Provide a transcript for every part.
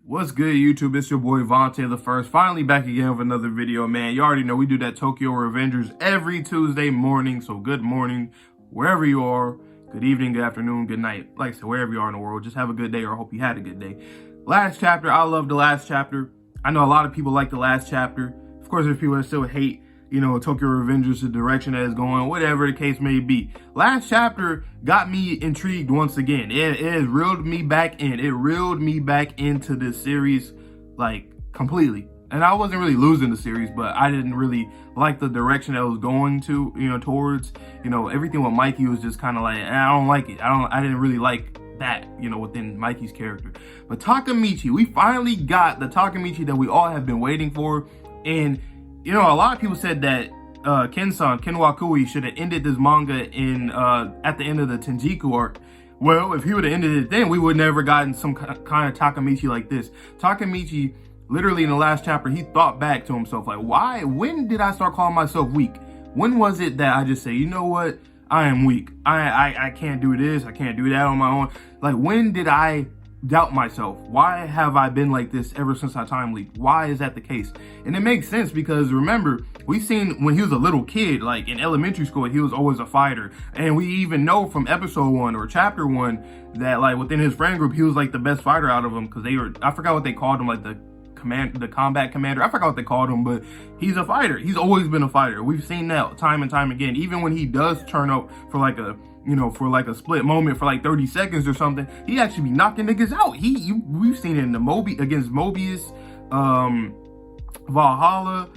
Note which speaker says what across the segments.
Speaker 1: What's good, YouTube? It's your boy Vontae the First, finally back again with another video, man. You already know we do that Tokyo Revengers every Tuesday morning, so good morning, wherever you are. Good evening, good afternoon, good night. Like I said, wherever you are in the world, just have a good day, or I hope you had a good day. Last chapter, I love the last chapter. I know a lot of people like the last chapter. Of course, there's people that still hate, Tokyo Revengers, the direction that it's going, whatever the case may be. Last chapter got me intrigued once again. It reeled me back in. It reeled me back into this series, like, completely. And I wasn't really losing the series, but I didn't really like the direction that it was going to, towards, everything with Mikey was just kind of like, I don't like it. I didn't really like that, within Mikey's character. But Takamichi, we finally got the Takamichi that we all have been waiting for. And a lot of people said that Ken Wakui should have ended this manga in at the end of the Tenjiku arc. Well, if he would have ended it then, we would never gotten some kind of Takamichi like this. Takamichi, literally in the last chapter, he thought back to himself, like, when did I start calling myself weak? When was it that I just say, you know what? I am weak. I can't do this. I can't do that on my own. Like, when did I doubt myself? Why have I been like this ever since I time leaped? Why is that the case? And it makes sense because remember, we've seen when he was a little kid, like in elementary school, he was always a fighter. And we even know from episode 1 or chapter 1 that like within his friend group, he was like the best fighter out of them because I forgot what they called him, like the combat commander. I forgot what they called him, but he's a fighter. He's always been a fighter. We've seen that time and time again. Even when he does turn up for like a split moment for like 30 seconds or something, he actually be knocking niggas out. We've seen it in the against Mobius, Valhalla.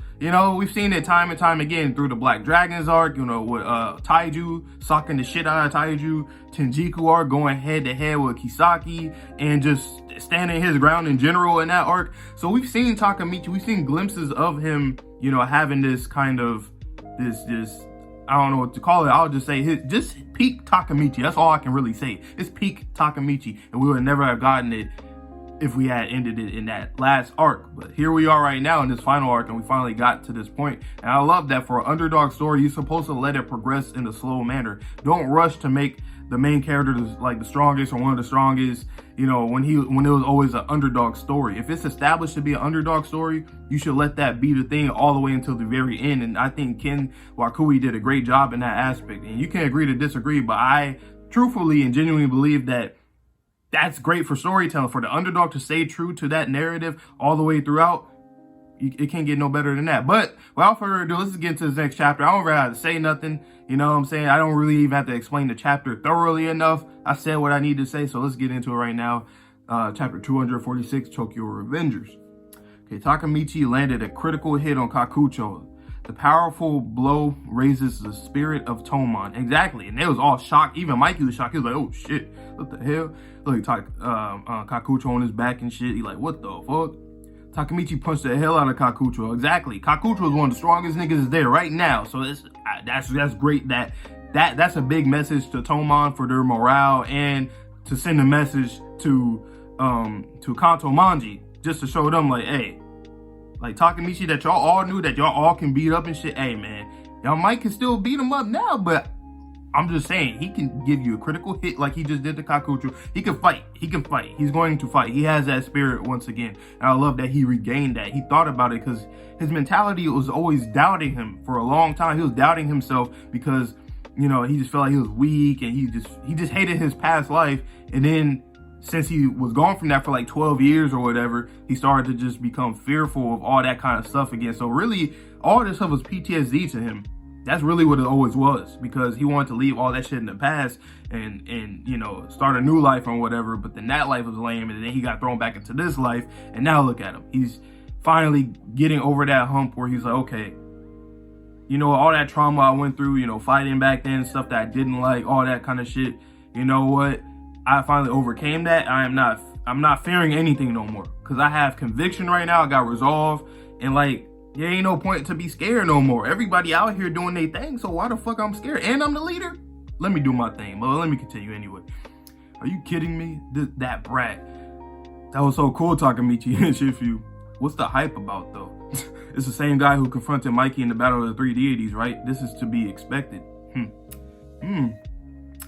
Speaker 1: We've seen it time and time again through the Black Dragons arc, with Taiju, socking the shit out of Taiju, Tenjiku arc, going head to head with Kisaki, and just standing his ground in general in that arc. So we've seen Takamichi, we've seen glimpses of him, having this kind of, this I don't know what to call it. I'll just say just peak Takamichi. That's all I can really say. It's peak Takamichi, and we would never have gotten it if we had ended it in that last arc. But here we are right now in this final arc, and we finally got to this point. And I love that for an underdog story, you're supposed to let it progress in a slow manner. Don't rush to make the main character like the strongest or one of the strongest, when it was always an underdog story. If it's established to be an underdog story, you should let that be the thing all the way until the very end. And I think Ken Wakui did a great job in that aspect. And you can agree to disagree, but I truthfully and genuinely believe that that's great for storytelling. For the underdog to stay true to that narrative all the way throughout, it can't get no better than that. But without further ado, let's get into this next chapter. I don't really have to say nothing. You know what I'm saying? I don't really even have to explain the chapter thoroughly enough. I said what I need to say, so let's get into it right now. Chapter 246, Tokyo Revengers. Okay, Takamichi landed a critical hit on Kakucho. The powerful blow raises the spirit of Tomon. Exactly, and they was all shocked. Even Mikey was shocked. He was like, "Oh shit, what the hell?" Look, Kakucho on his back and shit. He like, "What the fuck?" Takamichi punched the hell out of Kakucho. Exactly, Kakucho is one of the strongest niggas there right now. So that's great. That's a big message to Tomon for their morale and to send a message to Kanto Manji, just to show them like, hey. Like Takamichi that y'all all knew that y'all all can beat up and shit. Hey man, y'all might can still beat him up now, but I'm just saying he can give you a critical hit like he just did to Kakucho. He can fight. He's going to fight. He has that spirit once again. And I love that he regained that. He thought about it because his mentality was always doubting him for a long time. He was doubting himself because, he just felt like he was weak and he just hated his past life. And then since he was gone from that for like 12 years or whatever, he started to just become fearful of all that kind of stuff again. So really, all this stuff was PTSD to him. That's really what it always was, because he wanted to leave all that shit in the past and start a new life or whatever. But then that life was lame, and then he got thrown back into this life. And now look at him. He's finally getting over that hump where he's like, okay, all that trauma I went through, fighting back then, stuff that I didn't like, all that kind of shit. You know what? I finally overcame that. I'm not fearing anything no more because I have conviction right now. I got resolve, and like there ain't no point to be scared no more. Everybody out here doing their thing, so why the fuck I'm scared? And I'm the leader. Let me do my thing. But let me continue anyway. Are you kidding me? That brat. That was so cool, Takamichi and Shifu. What's the hype about though? It's the same guy who confronted Mikey in the Battle of the Three Deities, right? This is to be expected.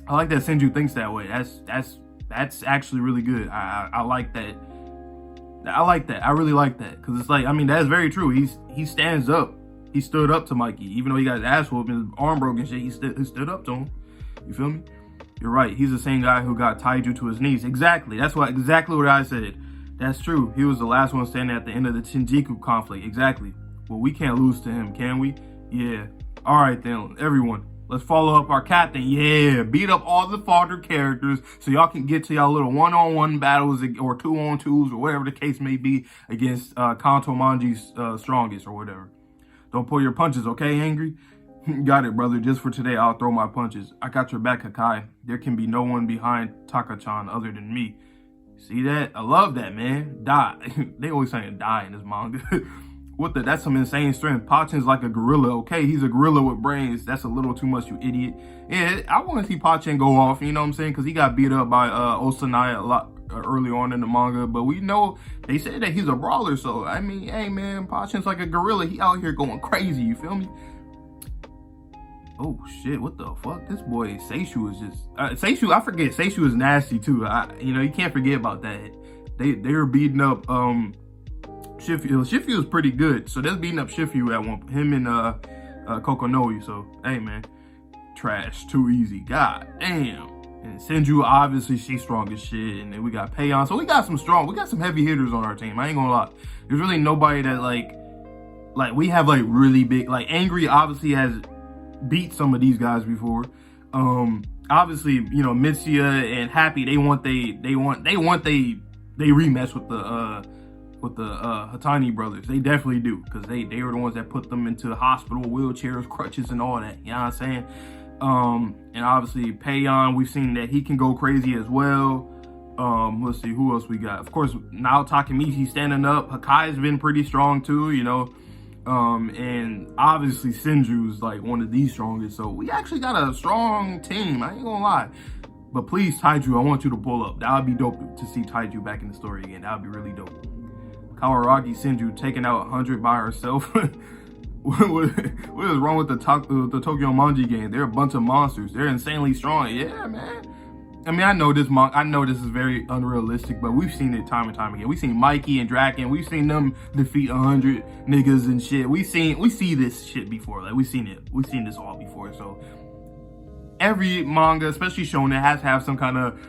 Speaker 1: I like that Senju thinks that way. That's actually really good. I like that I like that. I really like that. Because it's like, I mean, that's very true. He stands up. He stood up to Mikey. Even though he got his ass whooped and his arm broke and shit, he stood up to him. You feel me? You're right. He's the same guy who got Taiju to his knees. Exactly. That's exactly what I said. That's true. He was the last one standing at the end of the Shinjuku conflict. Exactly. Well, we can't lose to him, can we? Yeah. All right, then. Everyone, let's follow up our captain. Yeah. Beat up all the fodder characters so y'all can get to y'all little one-on-one battles or two-on-twos or whatever the case may be against Kanto Manji's strongest or whatever. Don't pull your punches, okay, Angry? Got it, brother. Just for today, I'll throw my punches. I got your back, Hakai. There can be no one behind Takachan other than me. See that? I love that, man. Die. They always saying die in this manga. That's some insane strength. Pachin's like a gorilla, okay? He's a gorilla with brains. That's a little too much, you idiot. Yeah, I want to see Pachin go off, you know what I'm saying? Because he got beat up by Osanai a lot early on in the manga. But we know, they said that he's a brawler. So, I mean, hey, man, Pachin's like a gorilla. He out here going crazy, you feel me? Oh shit, what the fuck? This boy Seishu is just Seishu, I forget, Seishu is nasty too. You know, you can't forget about that. They were beating up Shifu. Shifu is pretty good. So they're beating up Shifu at one, him and Kokonoi. So hey man, trash, too easy. God damn. And Senju, obviously she's strong as shit. And then we got Payon. So we got some heavy hitters on our team. I ain't gonna lie. There's really nobody that like we have like really big, like Angry obviously has beat some of these guys before. Obviously, you know, Mitsuya and Happy, they want they rematch with the Hatani brothers. They definitely do, because they were the ones that put them into the hospital, wheelchairs, crutches, and all that. You know what I'm saying? And obviously Payon, we've seen that he can go crazy as well. Let's see who else we got. Of course, now Takemichi standing up. Hakai's been pretty strong too, you know. And obviously Senju's like one of the strongest. So we actually got a strong team. I ain't gonna lie. But please, Taiju, I want you to pull up. That would be dope to see Taiju back in the story again. That would be really dope. Kawaragi Senju taking out 100 by herself. What is wrong with the Tokyo Manji game? They're a bunch of monsters. They're insanely strong. Yeah, man. I mean, I know this is very unrealistic, but we've seen it time and time again. We've seen Mikey and Draken. We've seen them defeat 100 niggas and shit. We see this shit before. Like, we've seen it. We've seen this all before. So every manga, especially shonen, has to have some kind of,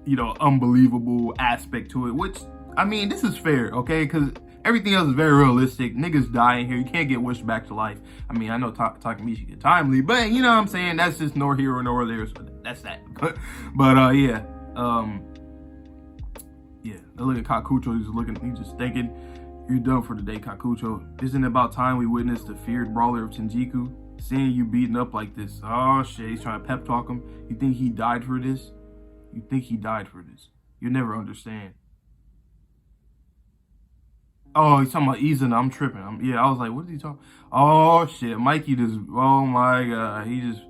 Speaker 1: you know, unbelievable aspect to it. Which, I mean, this is fair, okay? Because everything else is very realistic. Niggas dying here. You can't get wished back to life. I mean, I know Takamichi get timely, but you know what I'm saying? That's just nor here nor there. So that's that. But yeah. Yeah. Look at Kakucho. He's just thinking, you're done for the day, Kakucho. Isn't it about time we witnessed the feared brawler of Shinjuku? Seeing you beaten up like this. Oh shit, he's trying to pep talk him. You think he died for this? You think he died for this? You'll never understand. Oh, he's talking about Izuna. I'm tripping. I was like, what is he talking? Oh shit, Mikey just, oh my god, he just,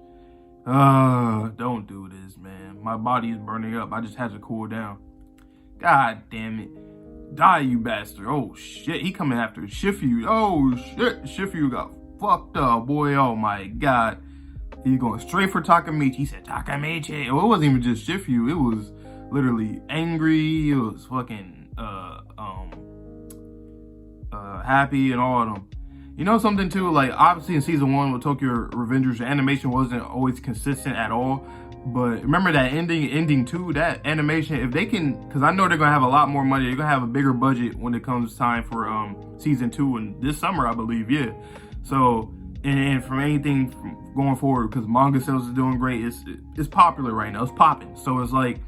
Speaker 1: don't do this, man. My body is burning up. I just had to cool down. God damn it. Die, you bastard. Oh shit, he coming after Shifu. Oh shit, Shifu got fucked up, boy. Oh my god. He's going straight for Takamichi. He said, Takamichi. Well, it wasn't even just Shifu. It was literally Angry. It was fucking, Happy and all of them. You know something too, like obviously in season 1 with Tokyo Revengers, the animation wasn't always consistent at all. But remember that ending 2, that animation, if they can, because I know they're gonna have a lot more money, they're gonna have a bigger budget when it comes time for season 2 and this summer, I believe. Yeah. So and from anything from going forward, because manga sales is doing great, it's popular right now, it's popping. So it's like,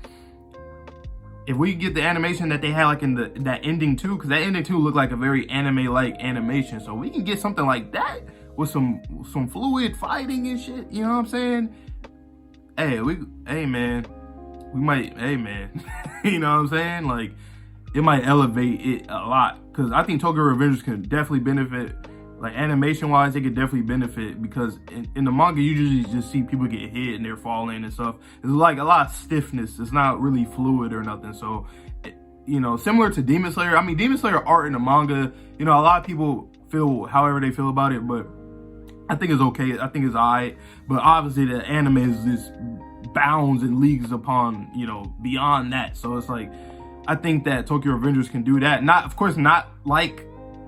Speaker 1: if we get the animation that they had like in that ending 2, because that ending 2 looked like a very anime-like animation, so we can get something like that with some fluid fighting and shit. You know what I'm saying? Hey, man, we might. Hey, man, you know what I'm saying? Like, it might elevate it a lot, because I think Tokyo Revengers can definitely benefit. Like, animation-wise, they could definitely benefit, because in the manga, you usually just see people get hit and they're falling and stuff. It's like a lot of stiffness. It's not really fluid or nothing. So, you know, similar to Demon Slayer. I mean, Demon Slayer art in the manga, you know, a lot of people feel however they feel about it, but I think it's okay. I think it's alright. But obviously, the anime is just bounds and leagues upon, you know, beyond that. So it's like, I think that Tokyo Revengers can do that. Not, of course, not like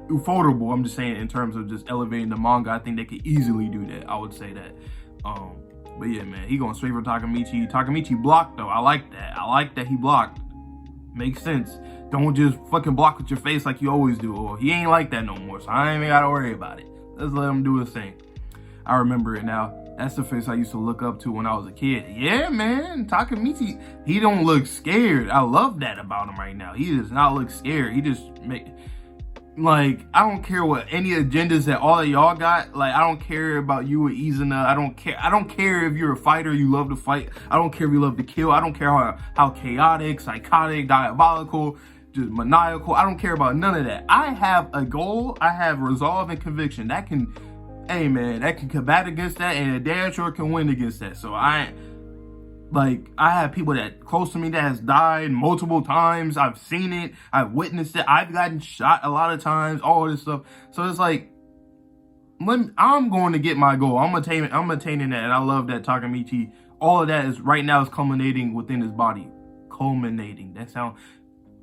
Speaker 1: Ufotable. I'm just saying in terms of just elevating the manga. I think they could easily do that. I would say that. But yeah, man, he going straight for Takamichi. Takamichi blocked though. I like that. I like that he blocked. Makes sense. Don't just fucking block with your face like you always do. Or he ain't like that no more, so I ain't even gotta worry about it. Let's let him do his thing. I remember it now. That's the face I used to look up to when I was a kid. Yeah, man, Takamichi, he don't look scared. I love that about him right now. He does not look scared. He just like, I don't care what any agendas that all of y'all got. Like, I don't care about you or Izuna. I don't care if you're a fighter, you love to fight. I don't care if you love to kill. I don't care how chaotic, psychotic, diabolical, just maniacal. I don't care about none of that. I have a goal. I have resolve and conviction. That can, hey man, that can combat against that, and a damn sure can win against that. So I have people that close to me that has died multiple times. I've seen it. I've witnessed it. I've gotten shot a lot of times. All this stuff. So it's like, I'm going to get my goal. I'm attaining that, and I love that Takamichi. All of that is right now is culminating within his body. Culminating. That sound.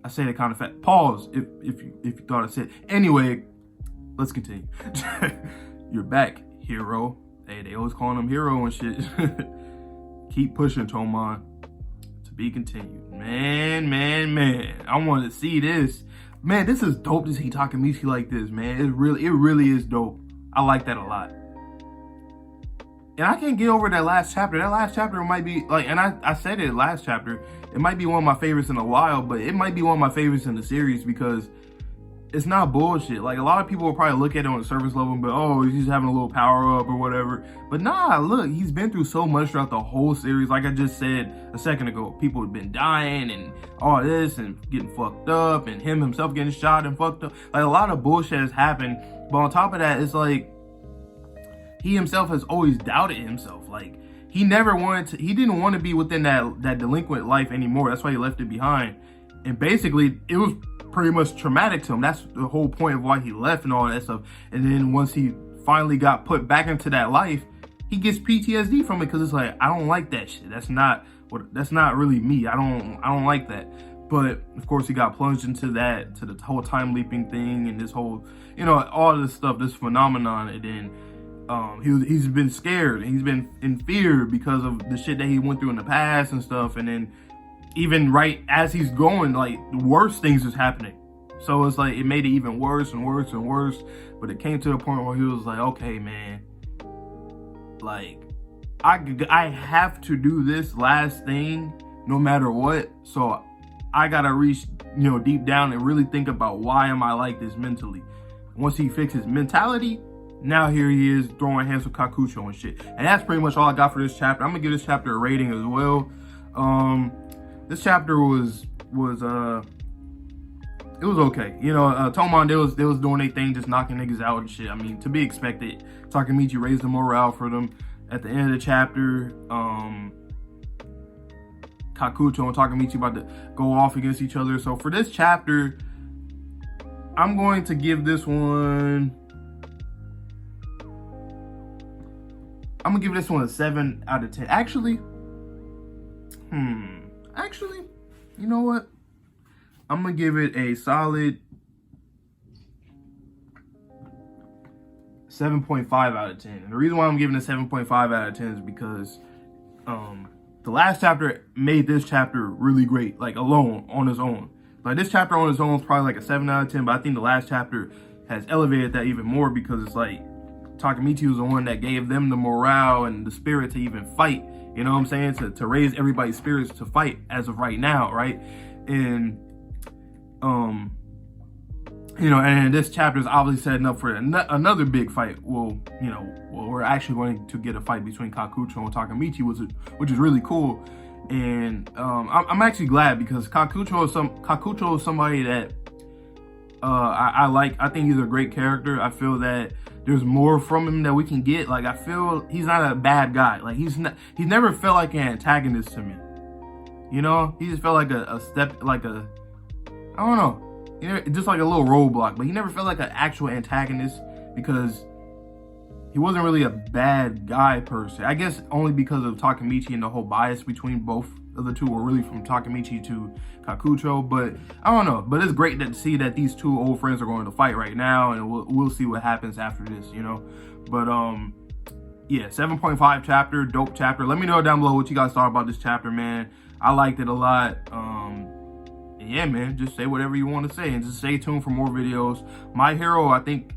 Speaker 1: I say that kind of fast. Pause if you thought I said. Anyway, let's continue. You're back, hero. Hey, they always calling him hero and shit. Keep pushing, Tomon. To be continued. Man. I want to see this. Man, this is dope to see Takamichi like this, man. It really is dope. I like that a lot. And I can't get over that last chapter. That last chapter might be, like, and I said it last chapter, it might be one of my favorites in a while, but it might be one of my favorites in the series because it's not bullshit. Like, a lot of people will probably look at it on the surface level and be, oh, he's having a little power up or whatever. But nah, look, he's been through so much throughout the whole series. Like I just said a second ago, people have been dying and all this and getting fucked up and him himself getting shot and fucked up. Like, a lot of bullshit has happened. But on top of that, it's like, he himself has always doubted himself. Like, he didn't want to be within that delinquent life anymore. That's why he left it behind. And basically, it was pretty much traumatic to him. That's the whole point of why he left and all that stuff. And then once he finally got put back into that life, he gets PTSD from it because it's like, I don't like that shit. That's not really me. I don't like that. But of course, he got plunged into the whole time leaping thing and this whole, all this stuff, this phenomenon. And then he's been scared and he's been in fear because of the shit that he went through in the past and stuff. And then even right as he's going, like, worse things is happening. So it's like, it made it even worse and worse and worse. But it came to a point where he was like, okay, man, like, I have to do this last thing no matter what. So I gotta reach, deep down and really think about why am I like this mentally. Once he fixed his mentality, now here he is throwing hands with Kakucho and shit. And that's pretty much all I got for this chapter. I'm gonna give this chapter a rating as well. This chapter was it was okay. Tomon, they was doing their thing, just knocking niggas out and shit. I mean, to be expected. Takamichi raised the morale for them. At the end of the chapter, Kakucho and Takamichi about to go off against each other. So for this chapter, I'm going to give this one, a 7 out of 10. Actually, you know what? I'm gonna give it a solid 7.5 out of 10. And the reason why I'm giving it 7.5 out of 10 is because the last chapter made this chapter really great, like alone, on its own. Like, this chapter on its own is probably like a 7 out of 10, but I think the last chapter has elevated that even more because it's like Takamichi was the one that gave them the morale and the spirit to even fight. You know what I'm saying? To raise everybody's spirits to fight as of right now, right? And and this chapter is obviously setting up for another big fight. Well, we're actually going to get a fight between Kakucho and Takamichi, which is really cool. And I'm actually glad because Kakucho is somebody that I like. I think he's a great character. I feel that there's more from him that we can get. Like, I feel he's not a bad guy. Like, he's never felt like an antagonist to me. He just felt like I don't know, just like a little roadblock. But he never felt like an actual antagonist because he wasn't really a bad guy per se. I guess only because of Takamichi and the whole bias between both other two were really from Takemichi to Kakucho. But I don't know. But it's great to see that these two old friends are going to fight right now, and we'll see what happens after this, you know. But yeah, 7.5 chapter, dope chapter. Let me know down below what you guys thought about this chapter, man. I liked it a lot. And yeah, man, just say whatever you want to say, and just stay tuned for more videos. My Hero, I think,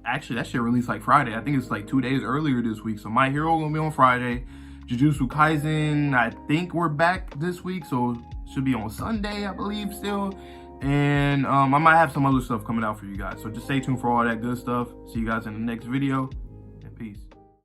Speaker 1: actually that shit released like Friday. I think it's like 2 days earlier this week. So My Hero gonna be on Friday. Jujutsu Kaisen, I think we're back this week, so it should be on Sunday, I believe, still. And I might have some other stuff coming out for you guys. So just stay tuned for all that good stuff. See you guys in the next video, and peace.